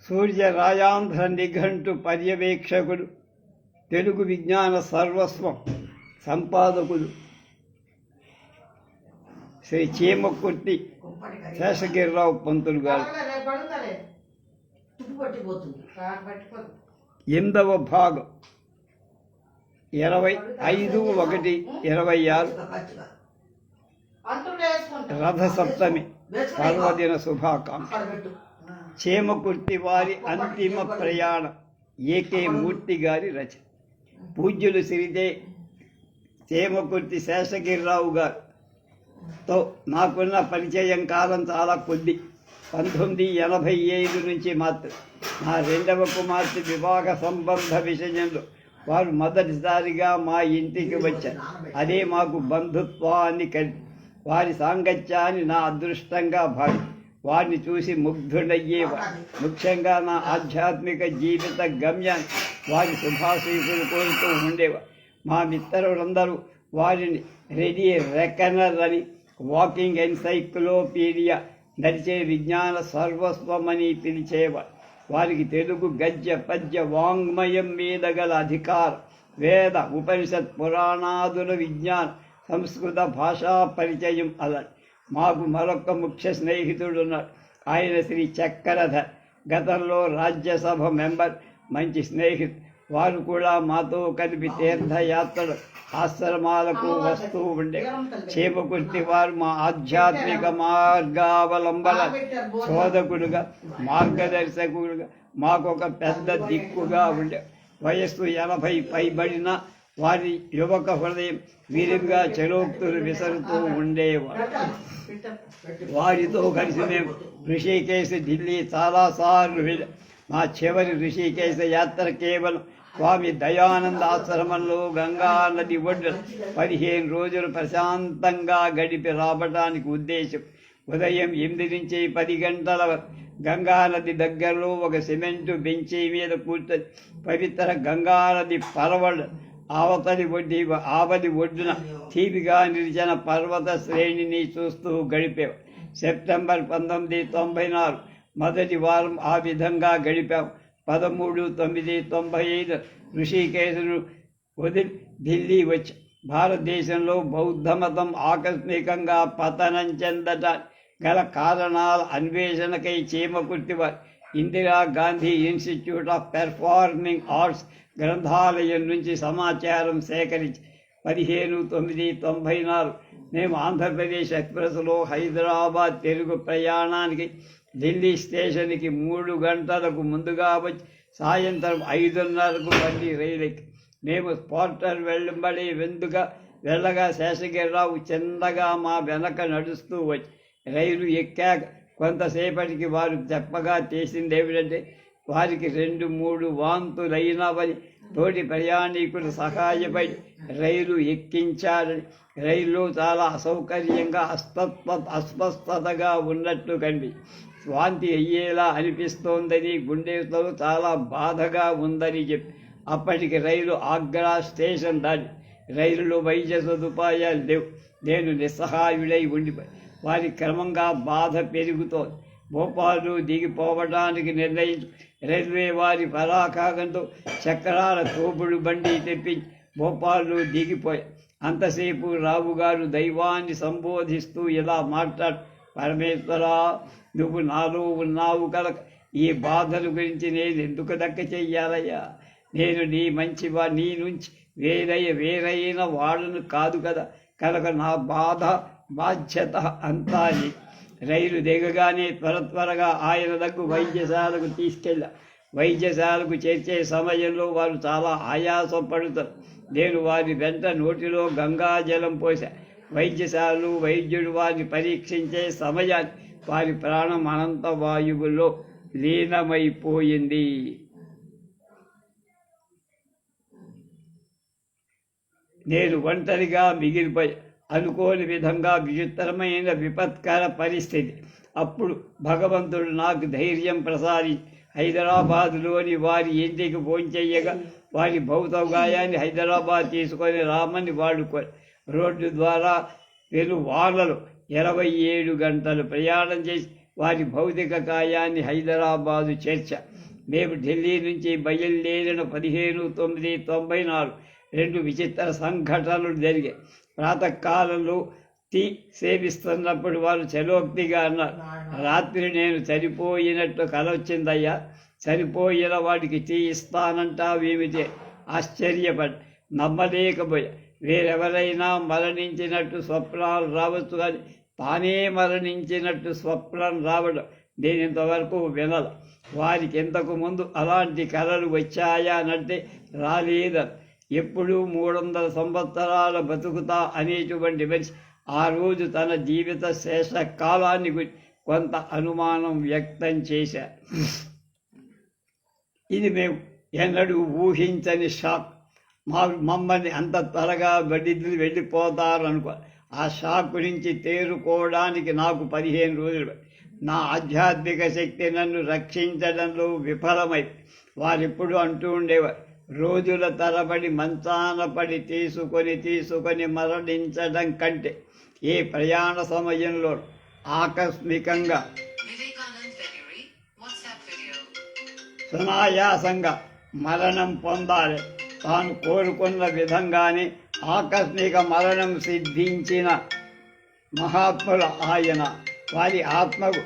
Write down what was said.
సూర్యరాయాంధ్ర నిఘంటు పర్యవేక్షకుడు, తెలుగు విజ్ఞాన సర్వస్వం సంపాదకుడు శ్రీ చీమకుర్తి శేషగిరిరావు పంతులు గారు 8వ భాగం 25/1/26 రథసప్తమి పర్వదిన శుభాకాంక్ష. చీమకుర్తి వారి అంతిమ ప్రయాణం ఏకే మూర్తి గారి రచన. పూజ్యులు శ్రీదే చీమకుర్తి శేషగిరిరావు గారితో నాకున్న పరిచయం కాలం చాలా కొద్ది. 1985 నుంచి మాత్రం నా 2వ కుమార్తె వివాహ సంబంధ విషయంలో వారు మొదటిసారిగా మా ఇంటికి వచ్చారు. అదే మాకు బంధుత్వాన్ని కలిపి వారి సాంగత్యాన్ని నా అదృష్టంగా భావి వారిని చూసి ముగ్ధుడయ్యేవారు. ముఖ్యంగా నా ఆధ్యాత్మిక జీవిత గమ్యాన్ని వారి శుభాశీసులు కోరుతూ ఉండేవారు. మా మిత్రులందరూ వారిని రెడీ రెకనర్ అని, వాకింగ్ ఎన్సైక్లోపీడియా, నడిచే విజ్ఞాన సర్వస్వమని పిలిచేవారు. వారికి తెలుగు గద్య పద్య వాంగ్మయం మీద గల అధికారం, వేద ఉపనిషత్ పురాణాదుల విజ్ఞానం, సంస్కృత భాషా పరిచయం అలాంటి. మాకు మరొక ముఖ్య స్నేహితుడున్నాడు. ఆయన శ్రీ చక్రధర్, గతంలో రాజ్యసభ మెంబర్, మంచి స్నేహితుడు. వారు కూడా మాతో కలిపి తీర్థయాత్రలు, ఆశ్రమాలకు వస్తూ ఉండే. చీమకుర్తి వారు మా ఆధ్యాత్మిక మార్గావలంబన శోధకుడుగా, మార్గదర్శకుడుగా, మాకొక పెద్ద దిక్కుగా ఉండే. వయస్సు 80 పైబడిన వారి యువక హృదయం వీరిగా చరోక్తులు విసరుతూ ఉండేవారు. వారితో కలిసి మేము ఋషికేశ్, ఢిల్లీ చాలాసార్లు వెళ్ళాం. మా చివరి ఋషికేశ యాత్ర కేవలం స్వామి దయానంద ఆశ్రమంలో గంగా నది ఒడ్డున 15 రోజులు ప్రశాంతంగా గడిపి రావడానికి ఉద్దేశం. ఉదయం 8 నుంచి 10 గంటల వరకు గంగా నది దగ్గరలో ఒక సిమెంటు బెంచి మీద కూర్చొని పవిత్ర గంగానది పరవళ్ళు ఆవది ఒడ్డున తీపిగా నిలిచిన పర్వత శ్రేణిని చూస్తూ గడిపాం. సెప్టెంబర్ 1994 మొదటి వారం ఆ విధంగా గడిపాం. 13/9/95 ఋషికేశును వదిలి ఢిల్లీ వచ్చి భారతదేశంలో బౌద్ధమతం ఆకస్మికంగా పతనం చెందటానికి గల కారణాల అన్వేషణకై చీమకుర్తి వారు Indira Gandhi institute of performing arts గ్రంథాలయం నుంచి సమాచారం సేకరించి 15/9/94 మేము ఆంధ్రప్రదేశ్ ఎక్స్ప్రెస్లో హైదరాబాద్ తెలుగు ప్రయాణానికి ఢిల్లీ స్టేషన్కి 3 గంటలకు ముందుగా వచ్చి సాయంత్రం 5:30కు మళ్ళీ రైలుకి మేము పోర్టర్ వెంబడి వెళ్ళగా శేషగిరిరావు చిన్నగా మా వెనక నడుస్తూ వచ్చి రైలు ఎక్కాక కొంతసేపటికి వారు చెప్పగా చేసిందేమిటంటే వారికి 2-3 వాంతులైనవని, తోటి ప్రయాణికులు సహాయపడి రైలు ఎక్కించారని, రైల్లో చాలా అసౌకర్యంగా అస్వస్థతగా ఉన్నట్టు కనిపి వాంతి అయ్యేలా అనిపిస్తోందని, గుండెతో చాలా బాధగా ఉందని చెప్పి అప్పటికి రైలు ఆగ్రా స్టేషన్ దాటి రైలులో వైద్య సదుపాయాలు లేవు. నేను నిస్సహాయుడై ఉండిపోయి వారి క్రమంగా బాధ పెరుగుతోంది. భోపాలు దిగిపోవడానికి నిర్ణయించు రైల్వే వారి పరాకాగంతో చక్రాల తోపుడు బండి తెప్పించి భోపాలు దిగిపోయి అంతసేపు రావుగారు దైవాన్ని సంబోధిస్తూ ఇలా మాట్లాడు, పరమేశ్వరా, నువ్వు నాలో ఉన్నావు కనుక ఈ బాధల గురించి నేను ఎందుకు దక్క చెయ్యాలయ్యా? నేను నీ మంచివా, నీ నుంచి వేరైన వాళ్ళను కాదు కదా, కనుక నా బాధ్యత అంతా నీ. రైలు దిగగానే త్వరగా ఆయన దగ్గర వైద్యశాలకు తీసుకెళ్ళా. వైద్యశాలకు చేర్చే సమయంలో వారు చాలా ఆయాసం పడుతారు. నేను వారి వెంట నోటిలో గంగాజలం పోసా. వైద్యుడు వారిని పరీక్షించే సమయాన్ని వారి ప్రాణం అనంత వాయువులో లీనమైపోయింది. నేను ఒంటరిగా మిగిలిపోయి అనుకోని విధంగా విచిత్రమైన విపత్కర పరిస్థితి. అప్పుడు భగవంతుడు నాకు ధైర్యం ప్రసాదించి హైదరాబాదులోని వారి ఇంటికి ఫోన్ చెయ్యగా వారి భౌతగాయాన్ని హైదరాబాద్ తీసుకొని రామని వాడుకొని రోడ్డు ద్వారా వానలు 27 గంటలు ప్రయాణం చేసి వారి భౌతిక కాయాన్ని హైదరాబాదు చేర్చ. మేము ఢిల్లీ నుంచి బయలుదేరిన 15/9/94 2 విచిత్ర సంఘటనలు జరిగాయి. ప్రాతకాలంలో టీ సేవిస్తున్నప్పుడు వారు చలోక్తిగా అన్నారు, రాత్రి నేను చనిపోయినట్టు కలొచ్చిందయ్యా, చనిపోయిన వాడికి టీ ఇస్తానంటావేమిటే? ఆశ్చర్యపడి నమ్మలేకపోయా. వేరెవరైనా మరణించినట్టు స్వప్నాలు రావచ్చు, కానీ తానే మరణించినట్టు స్వప్నం రావడం నేను ఇంతవరకు వినల. వారికి ఇంతకు ముందు అలాంటి కలలు వచ్చాయా అంటే రాలేదని. ఎప్పుడూ 300 సంవత్సరాల బతుకుతా అనేటువంటి మనిషి ఆ రోజు తన జీవిత శేష కాలాన్ని గురించి కొంత అనుమానం వ్యక్తం చేశారు. ఇది మేము ఎన్నడూ ఊహించని షాక్. మమ్మల్ని అంత త్వరగా బడిద్దులు వెళ్ళిపోతారనుకో. ఆ షాక్ నుంచి తేరుకోవడానికి నాకు 15 రోజులు. నా ఆధ్యాత్మిక శక్తి నన్ను రక్షించడంలో విఫలమై వారెప్పుడు అంటూ ఉండేవారు, రోజుల తరబడి మంచాన పడి తీసుకొని మరణించడం కంటే ఏ ప్రయాణ సమయంలో ఆకస్మికంగా సునాయాసంగా మరణం పొందాలి. తాను కోరుకున్న విధంగానే ఆకస్మిక మరణం సిద్ధించిన మహాత్ముల ఆయన. వారి ఆత్మకు